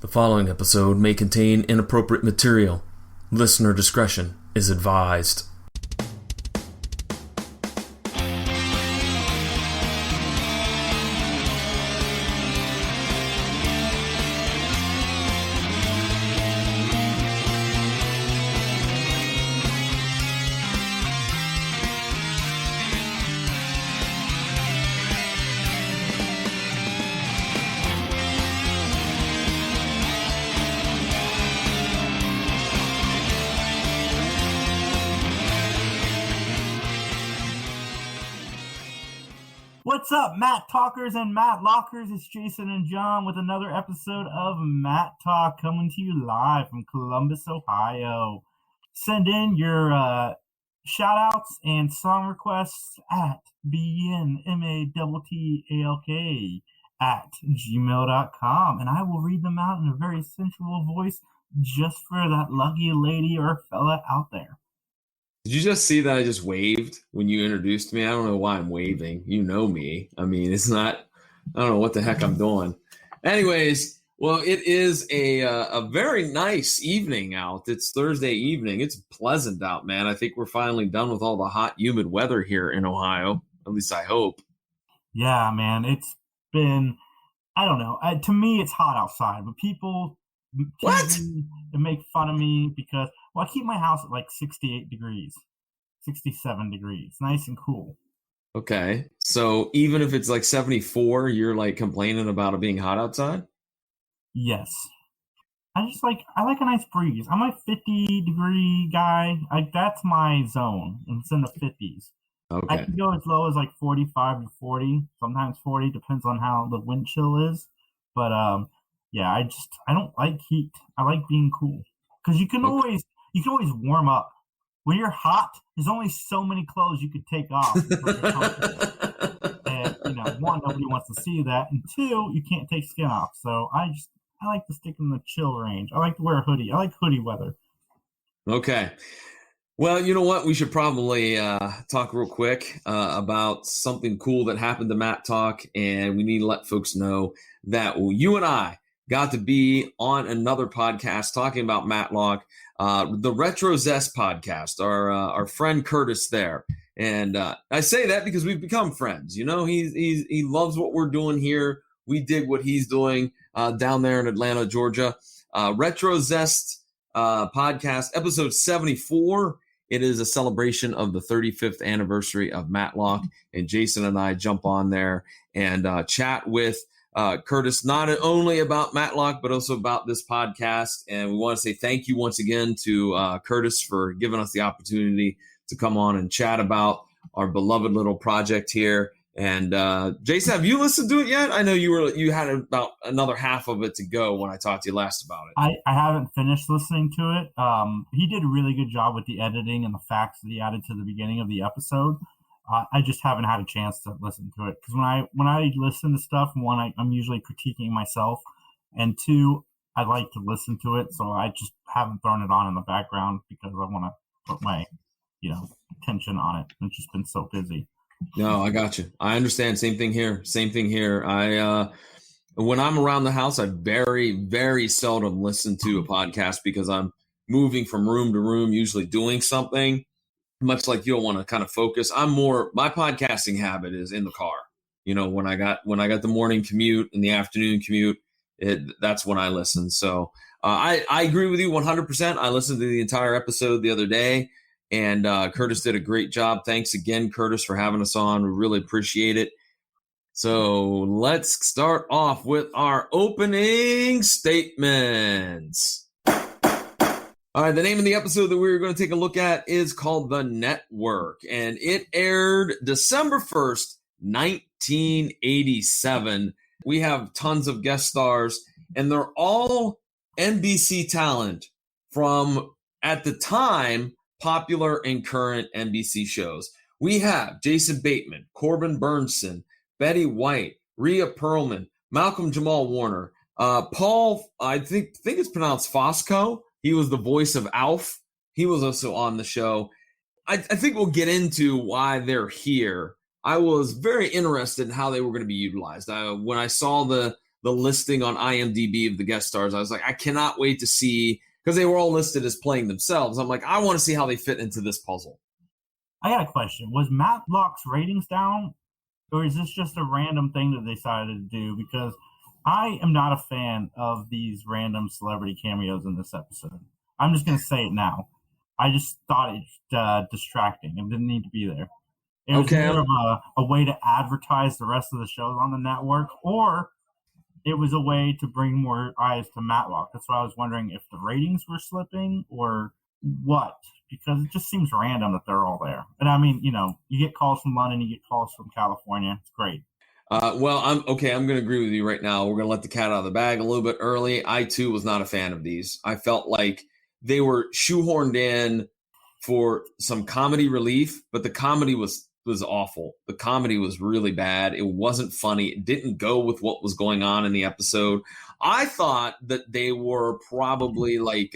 The following episode may contain inappropriate material. Listener discretion is advised. What's up, Matt Talkers and Matt Lockers? It's Jason and John with another episode of Matt Talk coming to you live from Columbus, Ohio. Send in your shout-outs and song requests at bnmattalk@gmail.com, and I will read them out in a very sensual voice just for that lucky lady or fella out there. Did you just see that I just waved when you introduced me? I don't know why I'm waving. You know me. I mean, it's not, I don't know what the heck I'm doing. Anyways, well, it is a very nice evening out. It's Thursday evening. It's pleasant out, man. I think we're finally done with all the hot, humid weather here in Ohio. At least I hope. Yeah, man. It's been, I don't know. To me, it's hot outside, but people make fun of me because, well, I keep my house at like 68 degrees, 67 degrees, nice and cool. Okay. So even if it's like 74, you're like complaining about it being hot outside? Yes. I like a nice breeze. I'm a 50-degree guy. That's my zone. And it's in the 50s. Okay. I can go as low as like 45 to 40, sometimes 40, depends on how the wind chill is. But yeah, I don't like heat. I like being cool. Because you can always warm up. When you're hot, there's only so many clothes you could take off. And, one, nobody wants to see that. And two, you can't take skin off. So I like to stick in the chill range. I like to wear a hoodie. I like hoodie weather. Okay. Well, you know what? We should probably talk real quick about something cool that happened to Matt Talk. And we need to let folks know that you and I got to be on another podcast talking about Matlock, the Retro Zest podcast, our friend Curtis there. And I say that because we've become friends. You know, he loves what we're doing here. We dig what he's doing down there in Atlanta, Georgia. Retro Zest podcast, episode 74. It is a celebration of the 35th anniversary of Matlock. And Jason and I jump on there and chat with Curtis, not only about Matlock, but also about this podcast. And we want to say thank you once again to Curtis for giving us the opportunity to come on and chat about our beloved little project here. And Jason, have you listened to it yet? I know you had about another half of it to go when I talked to you last about it. I haven't finished listening to it. He did a really good job with the editing and the facts that he added to the beginning of the episode. I just haven't had a chance to listen to it because when I listen to stuff, one, I'm usually critiquing myself, and two, I like to listen to it, so I just haven't thrown it on in the background because I want to put my attention on it. I've just been so busy. No, I got you. I understand. Same thing here. I when I'm around the house, I very, very seldom listen to a podcast because I'm moving from room to room, usually doing something. Much like you'll want to kind of focus. My podcasting habit is in the car. When I got the morning commute and the afternoon commute, that's when I listen. So I agree with you 100%. I listened to the entire episode the other day, and Curtis did a great job. Thanks again, Curtis, for having us on. We really appreciate it. So let's start off with our opening statements. All right, the name of the episode that we're going to take a look at is called The Network, and it aired December 1st, 1987. We have tons of guest stars, and they're all NBC talent from, at the time, popular and current NBC shows. We have Jason Bateman, Corbin Burnson, Betty White, Rhea Perlman, Malcolm Jamal Warner, Paul, I think it's pronounced Fosco. He was the voice of Alf. He was also on the show. I think we'll get into why they're here. I was very interested in how they were going to be utilized. When I saw the the listing on IMDb of the guest stars. I was like, I cannot wait to see, because they were all listed as playing themselves. I'm like, I want to see how they fit into this puzzle. I got a question. Was Matlock's ratings down, or is this just a random thing that they decided to do? Because I am not a fan of these random celebrity cameos in this episode. I'm just going to say it now. I just thought it distracting and didn't need to be there. It was more of a way to advertise the rest of the shows on the network, or it was a way to bring more eyes to Matlock. That's why I was wondering if the ratings were slipping or what, because it just seems random that they're all there. And I mean, you get calls from London, you get calls from California. It's great. Well, I'm going to agree with you right now. We're going to let the cat out of the bag a little bit early. I, too, was not a fan of these. I felt like they were shoehorned in for some comedy relief, but the comedy was awful. The comedy was really bad. It wasn't funny. It didn't go with what was going on in the episode. I thought that they were probably like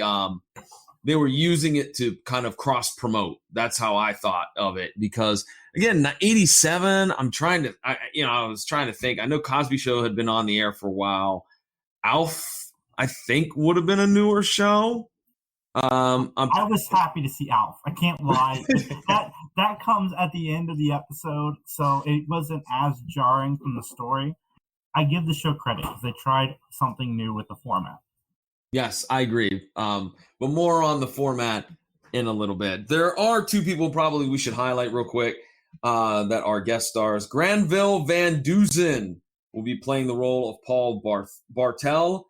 they were using it to kind of cross promote. That's how I thought of it, because again, 87. I was trying to think. I know Cosby Show had been on the air for a while. Alf, I think, would have been a newer show. I was happy to see Alf. I can't lie. that comes at the end of the episode, so it wasn't as jarring from the story. I give the show credit because they tried something new with the format. Yes, I agree. But more on the format in a little bit. There are two people probably we should highlight real quick that are guest stars. Granville Van Dusen will be playing the role of Paul Bartel.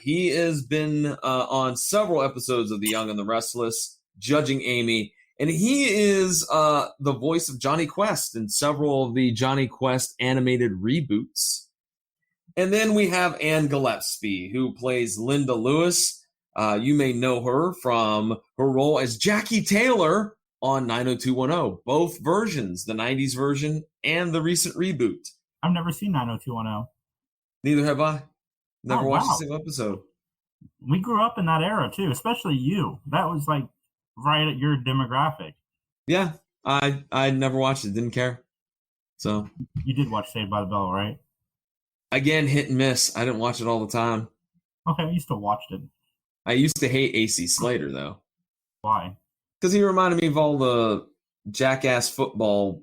He has been on several episodes of The Young and the Restless, judging Amy, and he is the voice of Johnny Quest in several of the Johnny Quest animated reboots. And then we have Ann Gillespie, who plays Linda Lewis. You may know her from her role as Jackie Taylor on 90210, both versions, the 90s version and the recent reboot. I've never seen 90210. Neither have I. Never watched wow. a single episode. We grew up in that era too, especially you. That was like right at your demographic. Yeah, I never watched it. Didn't care. So you did watch Saved by the Bell, right? Again, hit and miss. I didn't watch it all the time. Okay, you still watched it. I used to hate AC Slater though. Why? Because he reminded me of all the jackass football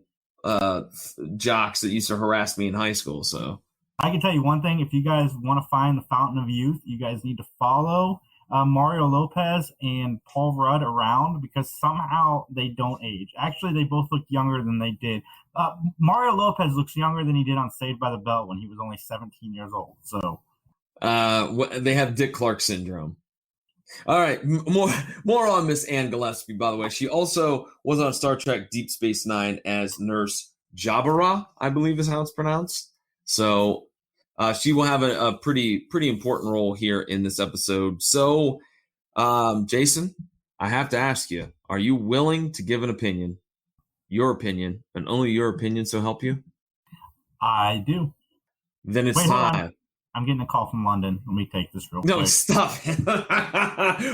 jocks that used to harass me in high school. So I can tell you one thing. If you guys want to find the Fountain of Youth, you guys need to follow Mario Lopez and Paul Rudd around, because somehow they don't age. Actually, they both look younger than they did. Mario Lopez looks younger than he did on Saved by the Bell when he was only 17 years old. So they have Dick Clark syndrome. All right, more on Miss Ann Gillespie, by the way. She also was on Star Trek Deep Space Nine as Nurse Jabara, I believe is how it's pronounced. So she will have a pretty important role here in this episode. So, Jason, I have to ask you, are you willing to give an opinion? Your opinion, and only your opinion, so help you? I do. Then it's time. I'm getting a call from London. Let me take this real quick. No, stop.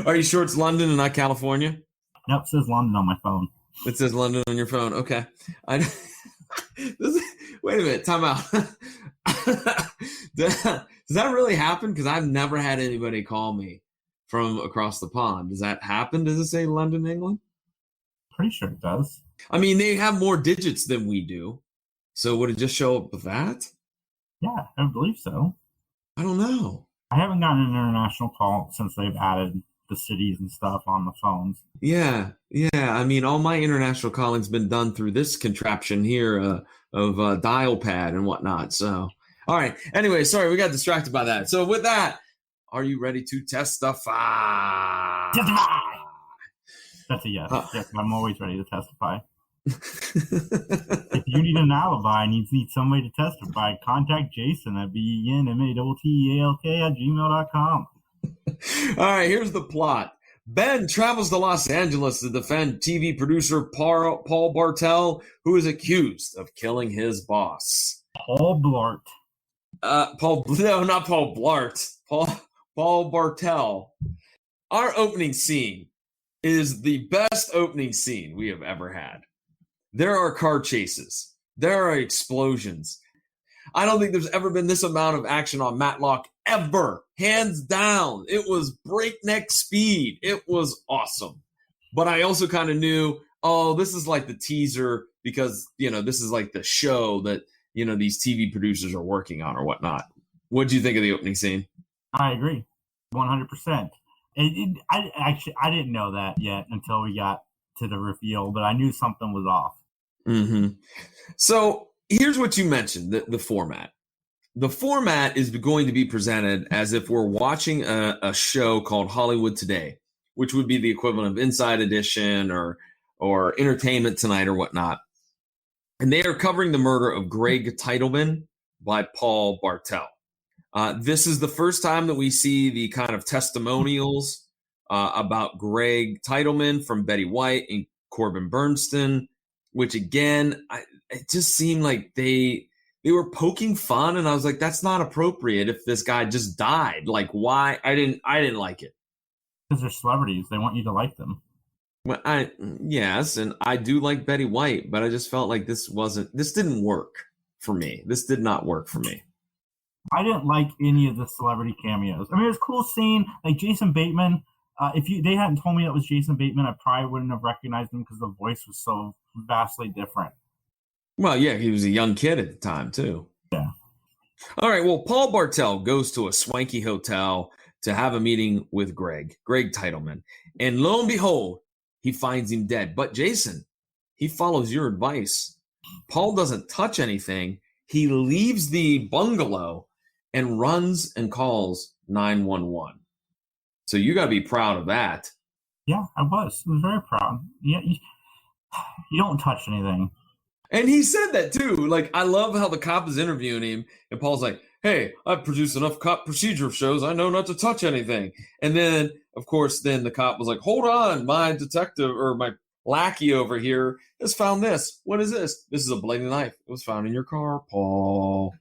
Are you sure it's London and not California? Nope, it says London on my phone. It says London on your phone. Okay. Wait a minute. Time out. Does that really happen? Because I've never had anybody call me from across the pond. Does that happen? Does it say London, England? Pretty sure it does. I mean, they have more digits than we do. So would it just show up with that? Yeah, I believe so. I don't know. I haven't gotten an international call since they've added the cities and stuff on the phones. Yeah. I mean, all my international calling's been done through this contraption here of dial pad and whatnot. So, all right. Anyway, sorry, we got distracted by that. So with that, are you ready to testify? Testify! That's a yes. Yes, I'm always ready to testify. If you need an alibi and you need somebody to testify, contact Jason at benmatalk@gmail.com. All right, here's the plot. Ben travels to Los Angeles to defend TV producer Paul Bartel, who is accused of killing his boss. Paul Blart. Not Paul Blart. Paul Bartel. Our opening scene is the best opening scene we have ever had. There are car chases. There are explosions. I don't think there's ever been this amount of action on Matlock ever. Hands down. It was breakneck speed. It was awesome. But I also kind of knew, oh, this is like the teaser because, this is like the show that, these TV producers are working on or whatnot. What did you think of the opening scene? I agree. 100%. I didn't know that yet until we got to the reveal, but I knew something was off. Mm-hmm. So here's what you mentioned, the format. The format is going to be presented as if we're watching a show called Hollywood Today, which would be the equivalent of Inside Edition or Entertainment Tonight or whatnot. And they are covering the murder of Greg Titleman by Paul Bartel. This is the first time that we see the kind of testimonials about Greg Titleman from Betty White and Corbin Bernsen, which again, it just seemed like they were poking fun, and I was like, that's not appropriate if this guy just died. Like, why? I didn't like it. Because they're celebrities. They want you to like them. Well, yes, and I do like Betty White, but I just felt like this didn't work for me. This did not work for me. I didn't like any of the celebrity cameos. I mean, it was cool seeing like Jason Bateman. If they hadn't told me it was Jason Bateman, I probably wouldn't have recognized him because the voice was so vastly different. Well, yeah, he was a young kid at the time, too. Yeah. All right, well, Paul Bartel goes to a swanky hotel to have a meeting with Greg Titleman. And lo and behold, he finds him dead. But Jason, he follows your advice. Paul doesn't touch anything. He leaves the bungalow and runs and calls 911. So you got to be proud of that. Yeah, I was very proud. Yeah, you don't touch anything. And he said that too. Like, I love how the cop is interviewing him, and Paul's like, hey, I've produced enough cop procedure shows. I know not to touch anything. And then, of course, the cop was like, hold on, my detective or my lackey over here has found this. What is this? This is a bladed knife. It was found in your car, Paul.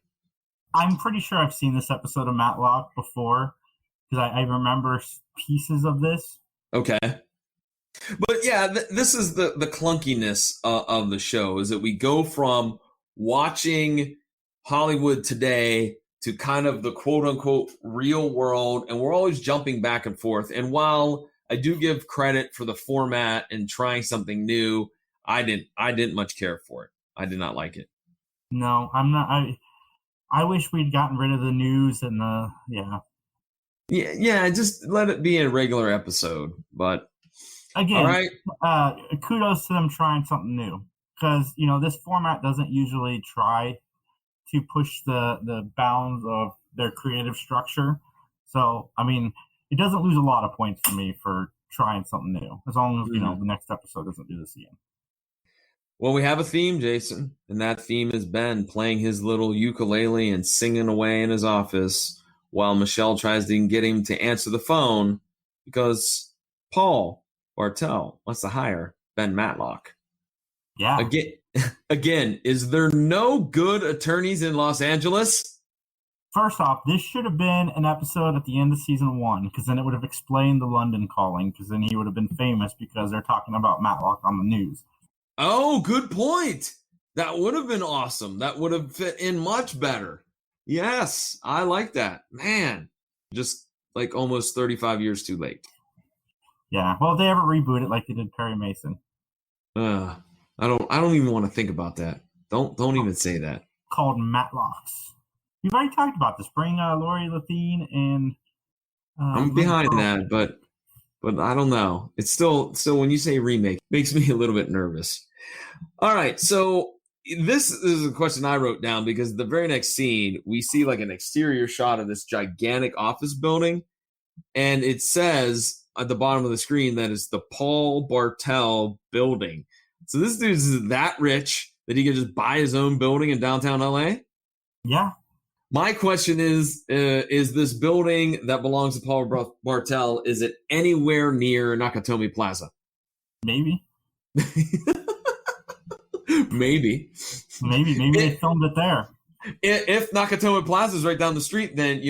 I'm pretty sure I've seen this episode of Matlock before because I remember pieces of this. Okay. But yeah, this is the clunkiness of the show, is that we go from watching Hollywood Today to kind of the quote-unquote real world, and we're always jumping back and forth. And while I do give credit for the format and trying something new, I didn't much care for it. I did not like it. No, I'm not. I wish we'd gotten rid of the news and Yeah, just let it be a regular episode. But again, all right. Kudos to them trying something new, because this format doesn't usually try to push the bounds of their creative structure. So I mean, it doesn't lose a lot of points for me for trying something new, as long as the next episode doesn't do this again. Well, we have a theme, Jason, and that theme is Ben playing his little ukulele and singing away in his office while Michelle tries to get him to answer the phone because Paul Bartel wants to hire Ben Matlock. Yeah. Again, is there no good attorneys in Los Angeles? First off, this should have been an episode at the end of season 1, because then it would have explained the London calling, because then he would have been famous because they're talking about Matlock on the news. Oh, good point. That would have been awesome. That would have fit in much better. Yes, I like that. Man, just like almost 35 years too late. Yeah, well, if they ever reboot it like they did Perry Mason. I don't even want to think about that. Don't even say that. Called Matlocks. We've already talked about this. Bring Lori Lathine and I'm behind that, but I don't know. It's still when you say remake, it makes me a little bit nervous. All right, so this is a question I wrote down because the very next scene we see like an exterior shot of this gigantic office building, and it says at the bottom of the screen that it's the Paul Bartel building. So this dude is that rich that he could just buy his own building in downtown LA? Yeah. My question is this building that belongs to Paul Bartel, is it anywhere near Nakatomi Plaza? Maybe. Maybe they filmed it there. If Nakatomi Plaza is right down the street, then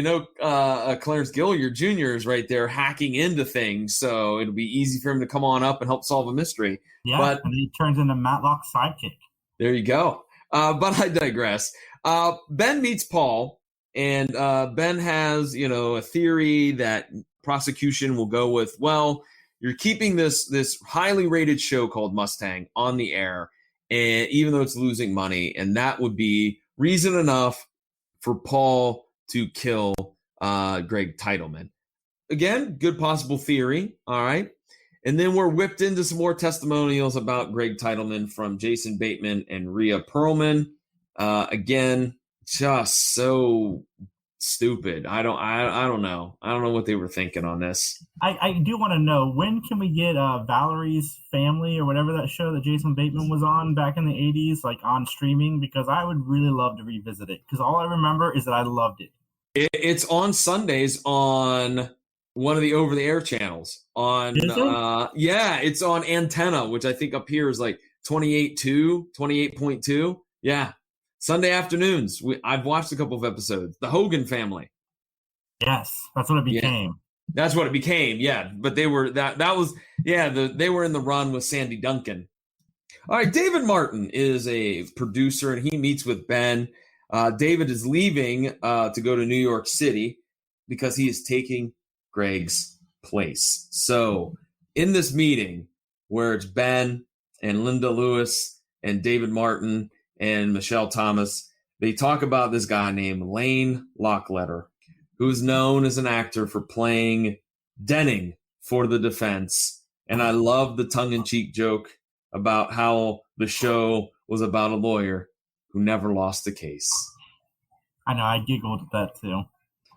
Clarence Gilliard Jr. is right there hacking into things, so it'll be easy for him to come on up and help solve a mystery. Yeah, and he turns into Matlock's sidekick. There you go. But I digress. Ben meets Paul, and Ben has, a theory that prosecution will go with, well, you're keeping this highly rated show called Mustang on the air, and even though it's losing money, and that would be reason enough for Paul to kill Greg Titleman. Again, good possible theory. All right. And then we're whipped into some more testimonials about Greg Titleman from Jason Bateman and Rhea Perlman. Again, just so stupid. I don't know. I don't know what they were thinking on this. I do want to know, when can we get Valerie's Family or whatever that show that Jason Bateman was on back in the 80s, like on streaming? Because I would really love to revisit it, because all I remember is that I loved it. It's on Sundays on one of the over-the-air channels. It's on Antenna, which I think up here is like 28.2. Yeah. Sunday afternoons. I've watched a couple of episodes. The Hogan Family. Yes, that's what it became. Yeah, that's what it became. Yeah, but they were they were in the run with Sandy Duncan. All right, David Martin is a producer, and he meets with Ben. David is leaving to go to New York City because he is taking Greg's place. So in this meeting where it's Ben and Linda Lewis and David Martin and Michelle Thomas, they talk about this guy named Lane Lockletter, who's known as an actor for playing Denning for the defense. And I love the tongue-in-cheek joke about how the show was about a lawyer who never lost a case. I know, I giggled at that too.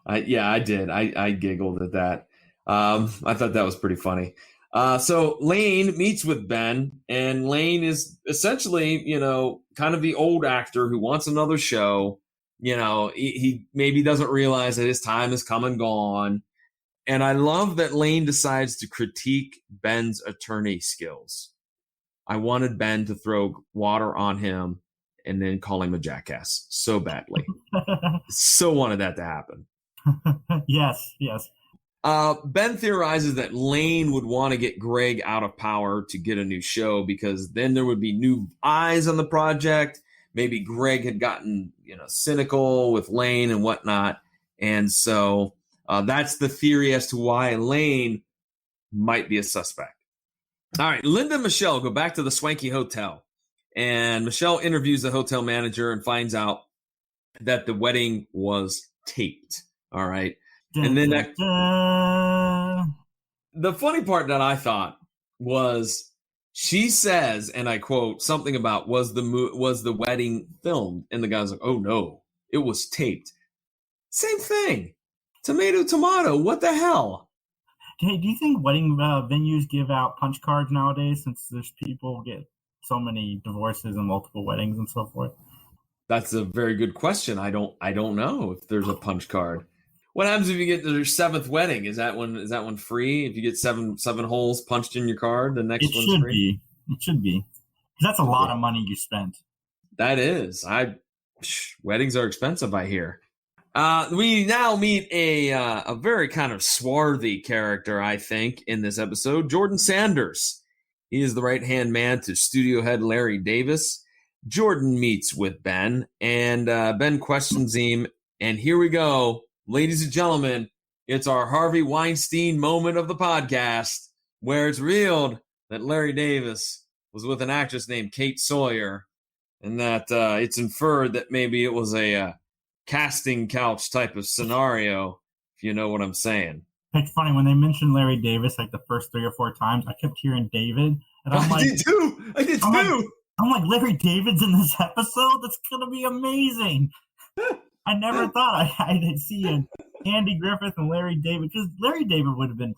I did. I giggled at that. I thought that was pretty funny. So Lane meets with Ben, and Lane is essentially, kind of the old actor who wants another show. He maybe doesn't realize that his time has come and gone. And I love that Lane decides to critique Ben's attorney skills. I wanted Ben to throw water on him and then call him a jackass so badly. So wanted that to happen. Yes. Ben theorizes that Lane would want to get Greg out of power to get a new show, because then there would be new eyes on the project. Maybe Greg had gotten, cynical with Lane and whatnot. And so that's the theory as to why Lane might be a suspect. All right, Linda and Michelle go back to the swanky hotel. And Michelle interviews the hotel manager and finds out that the wedding was taped. All right. And then the funny part that I thought was, she says, and I quote, something about was the wedding filmed? And the guy's like, oh no, it was taped. Same thing. Tomato. What the hell? Hey, do you think wedding venues give out punch cards nowadays, since there's people get so many divorces and multiple weddings and so forth? That's a very good question. I don't know if there's a punch card. What happens if you get their seventh wedding? Is that one free? If you get seven holes punched in your card, the next one's free? It should be. That's a lot of money you spent. That is. Weddings are expensive, I hear. We now meet a very kind of swarthy character, I think, in this episode, Jordan Sanders. He is the right-hand man to studio head Larry Davis. Jordan meets with Ben, and Ben questions him, and here we go. Ladies and gentlemen, it's our Harvey Weinstein moment of the podcast, where it's revealed that Larry Davis was with an actress named Kate Sawyer, and that it's inferred that maybe it was a casting couch type of scenario, if you know what I'm saying. It's funny, when they mentioned Larry Davis like the first 3 or 4 times, I kept hearing David, and I'm like, I did too. I'm like, Larry David's in this episode? That's gonna be amazing. I never thought I'd see Andy Griffith and Larry David, because Larry David would have been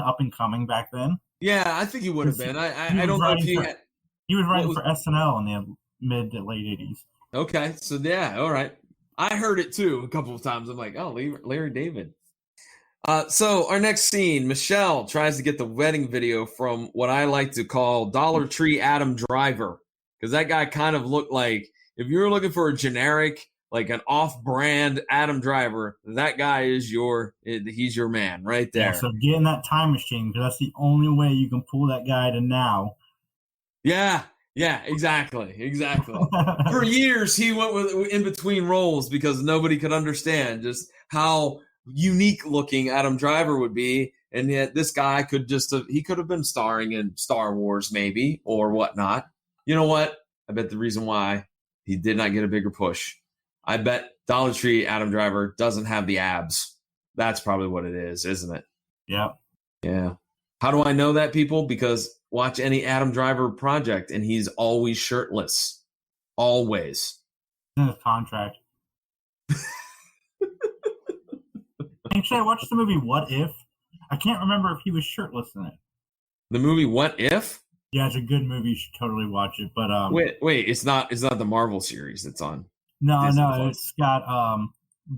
up and coming back then. Yeah, I think he would have been. I don't know if he had. He was writing for SNL in the mid to late 80s. Okay, so yeah, all right. I heard it too a couple of times. I'm like, oh, Larry David. So our next scene, Michelle tries to get the wedding video from what I like to call Dollar Tree Adam Driver, because that guy kind of looked like, if you're looking for a generic, like an off-brand Adam Driver, that guy is he's your man right there. Yeah, so get in that time machine, because that's the only way you can pull that guy to now. Yeah, Yeah, exactly. For years, he went with in between roles because nobody could understand just how unique looking Adam Driver would be, and yet this guy could he could have been starring in Star Wars maybe or whatnot. You know what? I bet the reason why he did not get a bigger push. I bet Dollar Tree Adam Driver doesn't have the abs. That's probably what it is, isn't it? Yep. Yeah. How do I know that, people? Because watch any Adam Driver project, and he's always shirtless. Always. In his contract. Actually, I watched the movie What If. I can't remember if he was shirtless in it. The movie What If? Yeah, it's a good movie. You should totally watch it. But wait, it's not the Marvel series that's on. No, it's got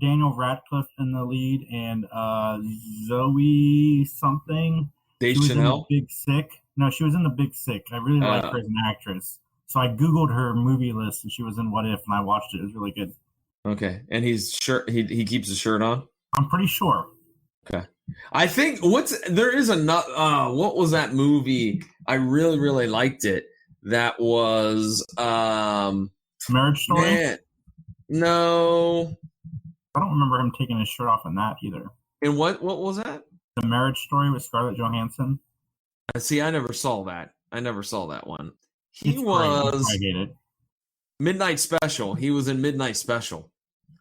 Daniel Radcliffe in the lead and Zoe something. Deschanel? Big Sick. No, she was in The Big Sick. I really like her as an actress. So I Googled her movie list and she was in What If, and I watched it. It was really good. Okay. And he keeps his shirt on? I'm pretty sure. Okay. I think what was that movie? I really, really liked it. That was Marriage Story? Man, no. I don't remember him taking his shirt off in that either. And what was that? The Marriage Story with Scarlett Johansson. See, I never saw that. one. He It's was great. I get it. Midnight Special. He was in Midnight Special,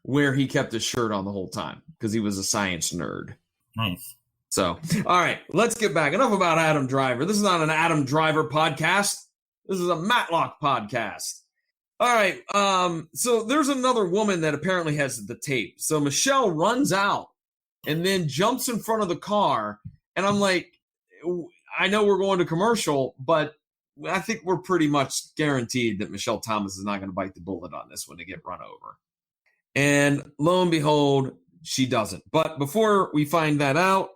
where he kept his shirt on the whole time because he was a science nerd. Nice. So, all right, let's get back. Enough about Adam Driver. This is not an Adam Driver podcast. This is a Matlock podcast. All right, so there's another woman that apparently has the tape. So Michelle runs out and then jumps in front of the car. And I'm like, I know we're going to commercial, but I think we're pretty much guaranteed that Michelle Thomas is not going to bite the bullet on this one to get run over. And lo and behold, she doesn't. But before we find that out,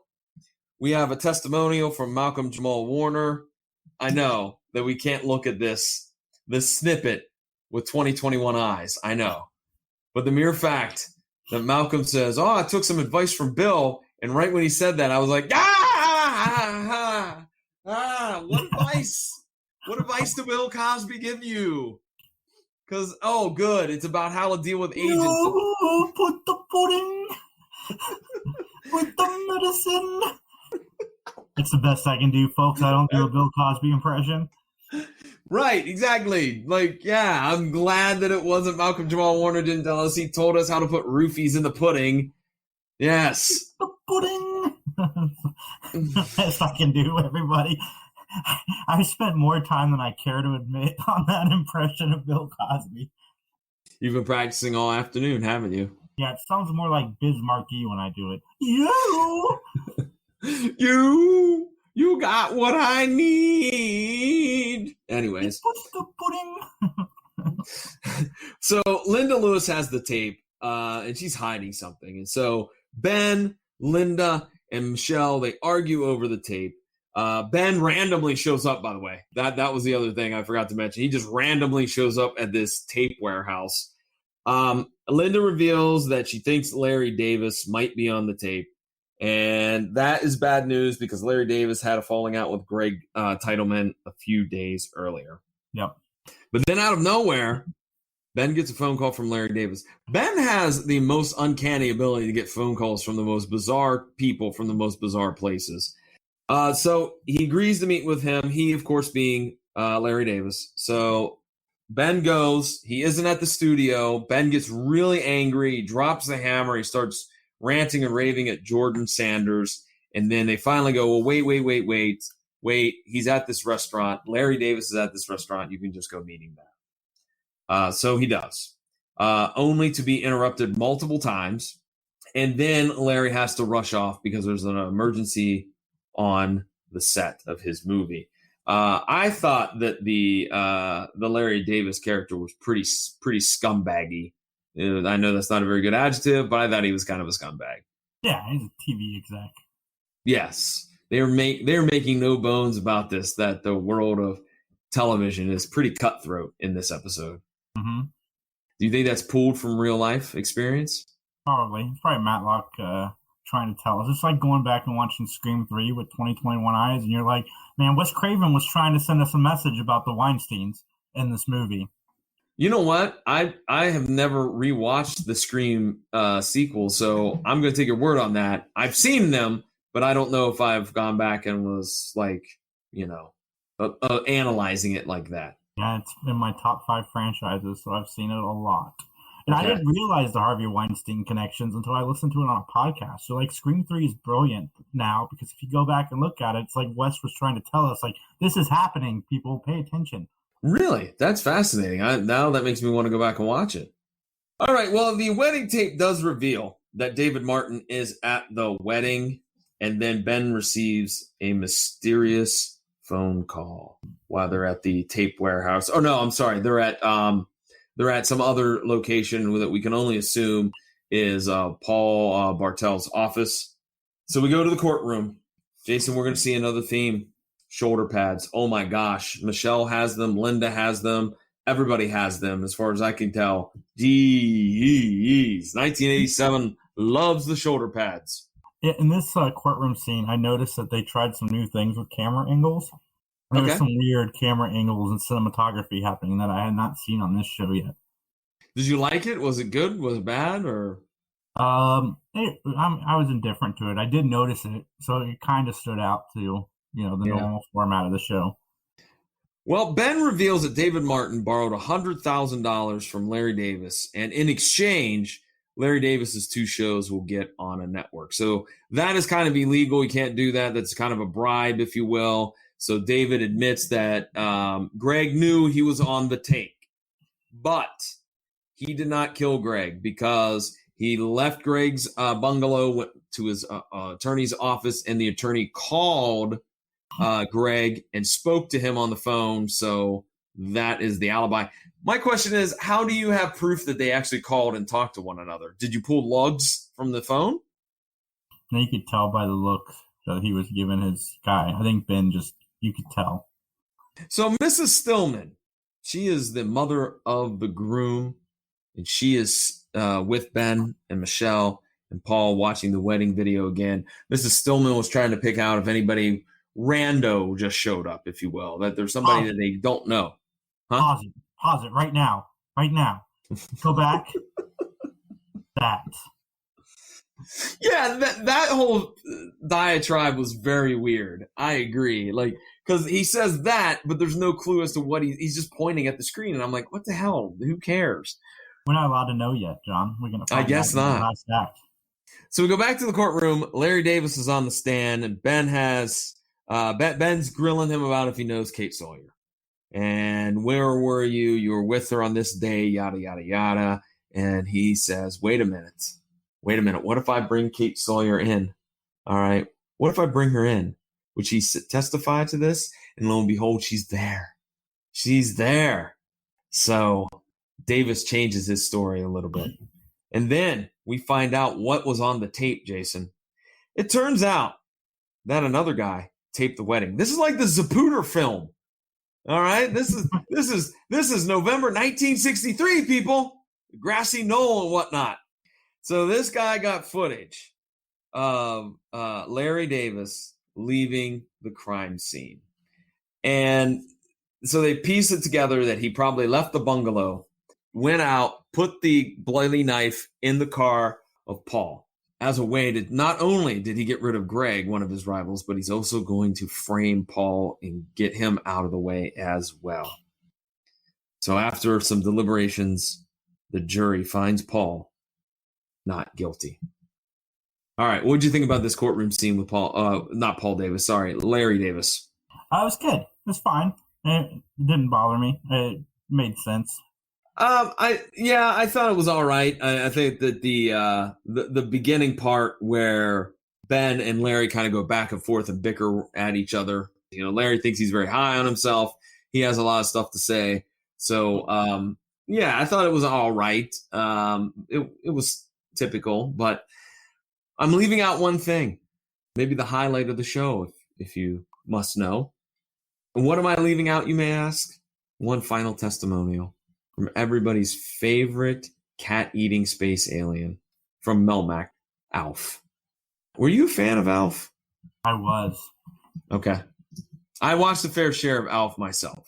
we have a testimonial from Malcolm Jamal Warner. I know that we can't look at this snippet with 2021 eyes. I know. But the mere fact that Malcolm says, I took some advice from Bill. And right when he said that, I was like, what advice? What advice did Bill Cosby give you? Because, good. It's about how to deal with agents. No, put the pudding with the medicine. It's the best I can do, folks. I don't do a Bill Cosby impression. Right, exactly. Like, yeah, I'm glad that it wasn't Malcolm Jamal Warner didn't tell us. He told us how to put roofies in the pudding. Yes. The pudding. Best I can do, everybody. I've spent more time than I care to admit on that impression of Bill Cosby. You've been practicing all afternoon, haven't you? Yeah, it sounds more like Biz Markie when I do it. You got what I need. Anyways. The pudding. So Linda Lewis has the tape, and she's hiding something. And so Ben, Linda, and Michelle, they argue over the tape. Ben randomly shows up, by the way. That was the other thing I forgot to mention. He just randomly shows up at this tape warehouse. Linda reveals that she thinks Larry Davis might be on the tape. And that is bad news because Larry Davis had a falling out with Greg Titleman a few days earlier. Yep. But then out of nowhere, Ben gets a phone call from Larry Davis. Ben has the most uncanny ability to get phone calls from the most bizarre people from the most bizarre places. So he agrees to meet with him, he, of course, being Larry Davis. So Ben goes. He isn't at the studio. Ben gets really angry. He drops the hammer. He starts ranting and raving at Jordan Sanders. And then they finally go, well, wait. He's at this restaurant. Larry Davis is at this restaurant. You can just go meet him there. So he does, only to be interrupted multiple times. And then Larry has to rush off because there's an emergency on the set of his movie. I thought that the Larry Davis character was pretty scumbaggy. I know that's not a very good adjective, but I thought he was kind of a scumbag. Yeah, he's a TV exec. Yes, they're making no bones about this, that the world of television is pretty cutthroat in this episode. Mm-hmm. Do you think that's pulled from real life experience? Probably. It's probably Matlock trying to tell us. It's like going back and watching Scream 3 with 2021 eyes, and you're like, man, Wes Craven was trying to send us a message about the Weinsteins. in this movie. You know what? I have never rewatched the Scream sequel, so I'm going to take your word on that. I've seen them, but I don't know if I've gone back and was like, analyzing it like that. Yeah, it's in my top 5 franchises, so I've seen it a lot. And Okay. I didn't realize the Harvey Weinstein connections until I listened to it on a podcast. So, like, Scream 3 is brilliant now because if you go back and look at it, it's like Wes was trying to tell us, like, this is happening. People, pay attention. Really? That's fascinating. Now that makes me want to go back and watch it. All right. Well, the wedding tape does reveal that David Martin is at the wedding, and then Ben receives a mysterious phone call while they're at the tape warehouse. Oh no, I'm sorry. They're at some other location that we can only assume is Paul Bartel's office. So we go to the courtroom. Jason, we're going to see another theme. Shoulder pads. Oh my gosh. Michelle has them. Linda has them. Everybody has them as far as I can tell. Jeez. 1987 loves the shoulder pads. Yeah, in this courtroom scene, I noticed that they tried some new things with camera angles. There was some weird camera angles and cinematography happening that I had not seen on this show yet. Did you like it? Was it good? Was it bad? Or I was indifferent to it. I did notice it, so it kind of stood out to the normal format of the show. Well, Ben reveals that David Martin borrowed $100,000 from Larry Davis, and in exchange, Larry Davis's 2 shows will get on a network. So that is kind of illegal. You can't do that. That's kind of a bribe, if you will. So David admits that Greg knew he was on the take, but he did not kill Greg because he left Greg's bungalow, went to his attorney's office, and the attorney called Greg and spoke to him on the phone. So that is the alibi. My question is, how do you have proof that they actually called and talked to one another? Did you pull logs from the phone? You could tell by the look that he was giving his guy. I think Ben you could tell. So Mrs. Stillman, she is the mother of the groom, and she is with Ben and Michelle and Paul watching the wedding video again. Mrs. Stillman was trying to pick out if anybody rando just showed up, if you will, that there's somebody that they don't know. Huh? Pause it right now. Go back. That. Yeah, that whole diatribe was very weird. I agree. Like, because he says that, but there's no clue as to what he's just pointing at the screen. And I'm like, what the hell? Who cares? We're not allowed to know yet, John. We're going to find I guess out in not. the last act. So we go back to the courtroom. Larry Davis is on the stand, and Ben's grilling him about if he knows Kate Sawyer. And where were you? You were with her on this day, yada, yada, yada. And he says, wait a minute. What if I bring Kate Sawyer in? All right. What if I bring her in? Would she testify to this? And lo and behold, she's there. So Davis changes his story a little bit. And then we find out what was on the tape, Jason. It turns out that another guy taped the wedding. This is like the Zapruder film. All right. This is November 1963, people. Grassy knoll and whatnot. So this guy got footage of Larry Davis leaving the crime scene. And so they piece it together that he probably left the bungalow, went out, put the bloody knife in the car of Paul as a way to not only did he get rid of Greg, one of his rivals, but he's also going to frame Paul and get him out of the way as well. So after some deliberations, the jury finds Paul not guilty. All right. What did you think about this courtroom scene with Larry Davis? It was good. It was fine. It didn't bother me. It made sense. I thought it was all right. I think that the beginning part where Ben and Larry kind of go back and forth and bicker at each other. You know, Larry thinks he's very high on himself. He has a lot of stuff to say. So, I thought it was all right. It was typical, but I'm leaving out one thing, maybe the highlight of the show, if you must know. And what am I leaving out, you may ask? One final testimonial from everybody's favorite cat-eating space alien from Melmac, Alf. Were you a fan of Alf? I was. Okay. I watched a fair share of Alf myself.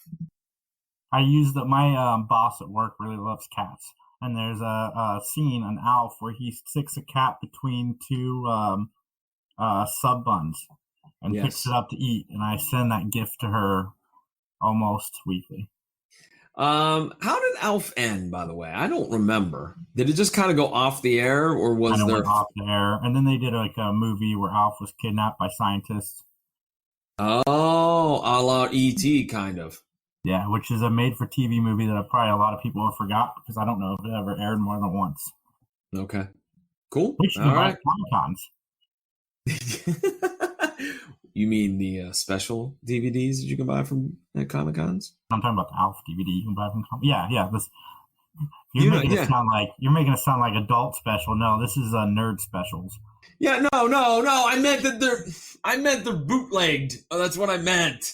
I use my boss at work really loves cats, and there's a scene on Alf where he sticks a cat between two sub buns and picks it up to eat, and I send that gift to her almost weekly. How did Alf end, by the way? I don't remember. Did it just kind of go off the air, or was there went off the air? And then they did like a movie where Alf was kidnapped by scientists. Oh, a la E.T. kind of. Yeah, which is a made-for-TV movie that probably a lot of people have forgot because I don't know if it ever aired more than once. Okay, cool. Which you can buy at Comic-Cons. You mean the special DVDs that you can buy from at Comic-Cons? I'm talking about the Alf DVD you can buy from Yeah. You're making it sound like adult special. No, this is nerd specials. Yeah, no. I meant that they're bootlegged. Oh, that's what I meant.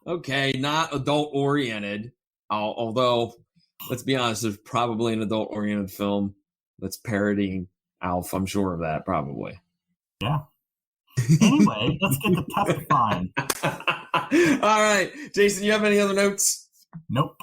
Okay, not adult oriented. Although, let's be honest, there's probably an adult oriented film that's parodying Alf. I'm sure of that, probably. Yeah. Anyway, let's get to testifying. All right, Jason, you have any other notes? Nope.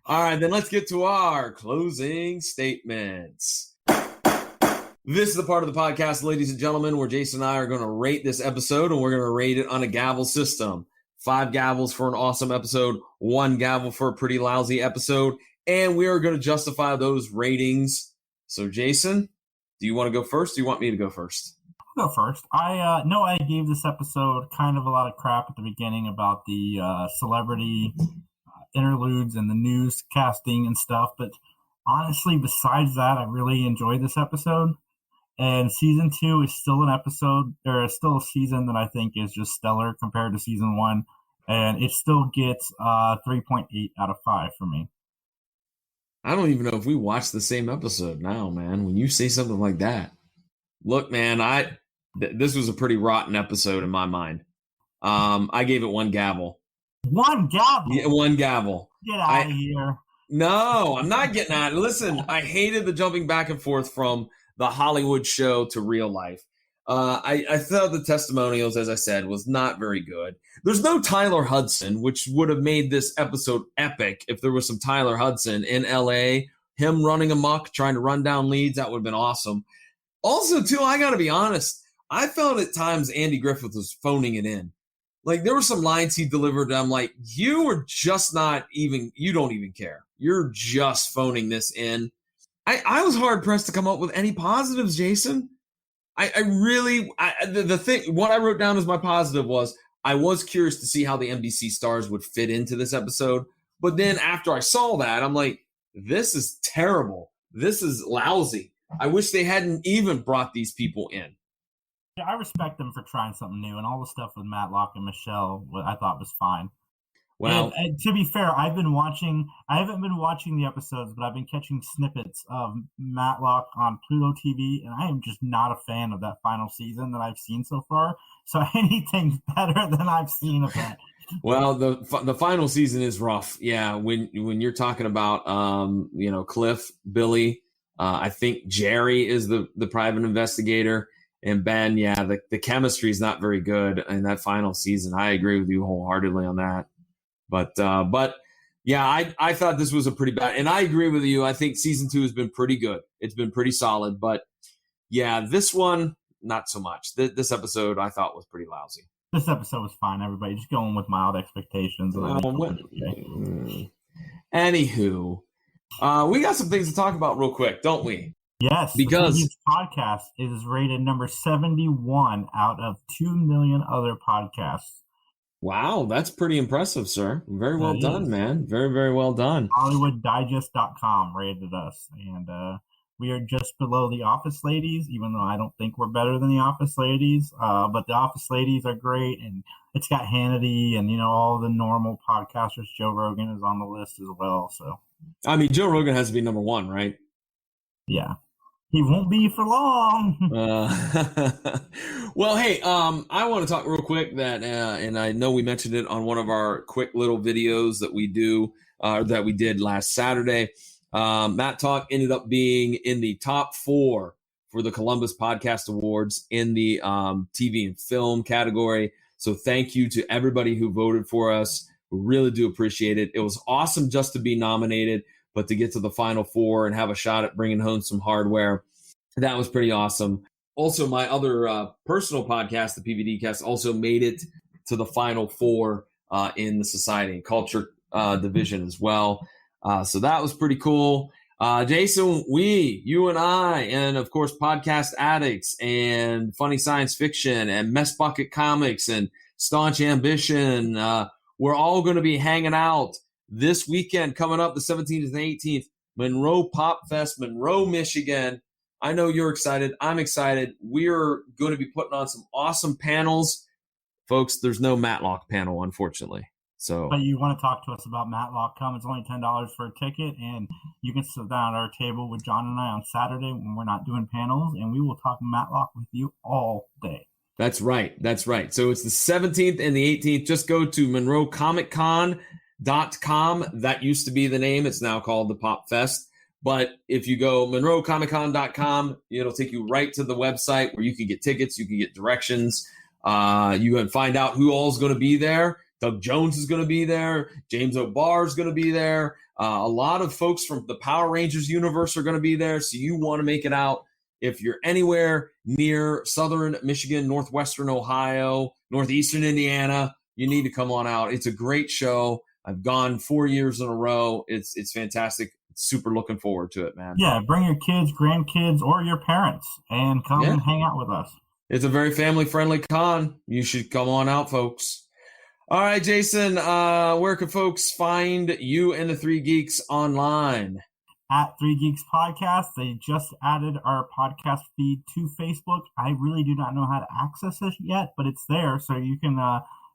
All right, then let's get to our closing statements. This is the part of the podcast, ladies and gentlemen, where Jason and I are going to rate this episode, and we're going to rate it on a gavel system. 5 gavels for an awesome episode, 1 gavel for a pretty lousy episode, and we are going to justify those ratings. So, Jason, do you want to go first? Or do you want me to go first? I'll go first. I know I gave this episode kind of a lot of crap at the beginning about the celebrity interludes and the newscasting and stuff, but honestly, besides that, I really enjoyed this episode. And season 2 is still a season that I think is just stellar compared to season 1. And it still gets 3.8 out of 5 for me. I don't even know if we watched the same episode now, man. When you say something like that. Look, man, this was a pretty rotten episode in my mind. I gave it 1 gavel. 1 gavel? Yeah, 1 gavel. Get out of here. No, I'm not getting out. Listen, I hated the jumping back and forth from the Hollywood show to real life. I thought the testimonials, as I said, was not very good. There's no Tyler Hudson, which would have made this episode epic if there was some Tyler Hudson in L.A., him running amok, trying to run down leads. That would have been awesome. Also, too, I got to be honest, I felt at times Andy Griffith was phoning it in. Like, there were some lines he delivered, and I'm like, you are just you don't even care. You're just phoning this in. I was hard-pressed to come up with any positives, Jason. What I wrote down as my positive was, I was curious to see how the NBC stars would fit into this episode. But then after I saw that, I'm like, this is terrible. This is lousy. I wish they hadn't even brought these people in. Yeah, I respect them for trying something new, and all the stuff with Matlock and Michelle, I thought was fine. Well, and to be fair, I haven't been watching the episodes, but I've been catching snippets of Matlock on Pluto TV, and I am just not a fan of that final season that I've seen so far. So anything's better than I've seen of that. Well, the final season is rough. Yeah, when you're talking about Cliff, Billy, I think Jerry is the private investigator, and Ben. Yeah, the chemistry is not very good in that final season. I agree with you wholeheartedly on that. But yeah, I thought this was a pretty bad, and I agree with you. I think season 2 has been pretty good. It's been pretty solid, but yeah, this one, not so much. This episode I thought was pretty lousy. This episode was fine, everybody. Just going with mild expectations. Anywho, we got some things to talk about real quick, don't we? Yes, because this podcast is rated number 71 out of 2 million other podcasts. Wow, that's pretty impressive, sir. Very well done, man. Very, very well done. HollywoodDigest.com rated us, and we are just below the Office Ladies, even though I don't think we're better than the Office Ladies. But the Office Ladies are great, and it's got Hannity and all the normal podcasters. Joe Rogan is on the list as well. So, I mean, Joe Rogan has to be number 1, right? Yeah. He won't be for long. Well, hey, I want to talk real quick that, and I know we mentioned it on one of our quick little videos that we did last Saturday. Mattalk ended up being in the top 4 for the Columbus Podcast Awards in the TV and film category. So thank you to everybody who voted for us. We really do appreciate it. It was awesome just to be nominated, but to get to the Final Four and have a shot at bringing home some hardware, that was pretty awesome. Also, my other personal podcast, the PVD Cast, also made it to the Final Four in the Society and Culture division as well. So that was pretty cool. Jason, you and I, and of course, Podcast Addicts and Funny Science Fiction and Mess Bucket Comics and Staunch Ambition, we're all going to be hanging out this weekend coming up the 17th and 18th, Monroe Pop Fest, Monroe, Michigan. I know you're excited. I'm excited. We're going to be putting on some awesome panels. Folks, there's no Matlock panel, unfortunately. But you want to talk to us about Matlock, come. It's only $10 for a ticket, and you can sit down at our table with John and I on Saturday when we're not doing panels, and we will talk Matlock with you all day. That's right. So it's the 17th and the 18th. Just go to MonroeComicCon.com. That used to be the name. It's now called the Pop Fest. But if you go MonroeComicCon.com, it'll take you right to the website where you can get tickets, you can get directions, you can find out who all is going to be there. Doug Jones is going to be there. James O'Barr is going to be there. A lot of folks from the Power Rangers universe are going to be there. So you want to make it out. If you're anywhere near southern Michigan, northwestern Ohio, northeastern Indiana, you need to come on out. It's a great show. I've gone 4 years in a row. It's fantastic. Super looking forward to it, man. Yeah, bring your kids, grandkids, or your parents and come and hang out with us. It's a very family-friendly con. You should come on out, folks. All right, Jason, where can folks find you and the Three Geeks online? At Three Geeks Podcast. They just added our podcast feed to Facebook. I really do not know how to access it yet, but it's there. So you can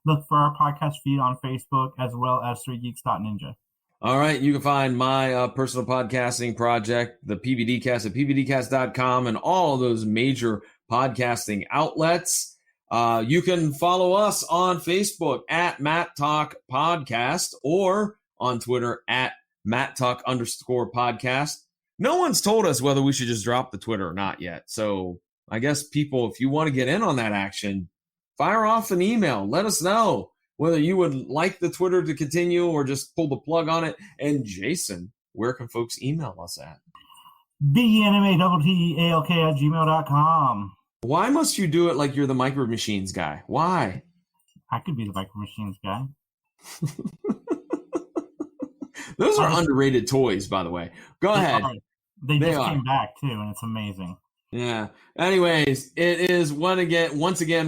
look for our podcast feed on Facebook as well as 3geeks.ninja. All right, you can find my personal podcasting project, the PVD Cast, at pvdcast.com and all of those major podcasting outlets. You can follow us on Facebook at Mattalk Podcast or on Twitter at Mattalk_podcast. No one's told us whether we should just drop the Twitter or not yet. So I guess people, if you want to get in on that action, fire off an email. Let us know whether you would like the Twitter to continue or just pull the plug on it. And Jason, where can folks email us at? BNMATTALK@gmail.com. Why must you do it like you're the Micro Machines guy? Why? I could be the Micro Machines guy. Those are underrated toys, by the way. Go ahead. They just came back, too, and it's amazing. Yeah. Anyways, it is once again,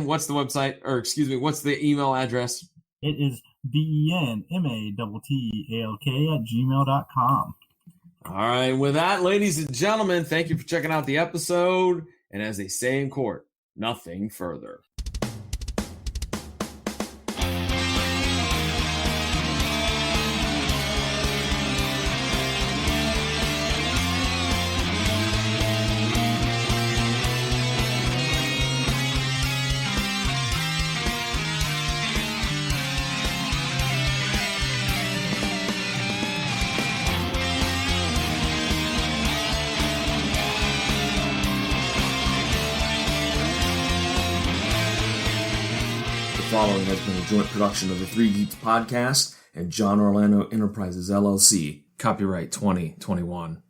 what's the website? Or excuse me, what's the email address? It is BENMATTALK@gmail.com. All right. With that, ladies and gentlemen, thank you for checking out the episode. And as they say in court, nothing further. The following has been a joint production of the Three Geeks Podcast and John Orlando Enterprises, LLC. Copyright 2021.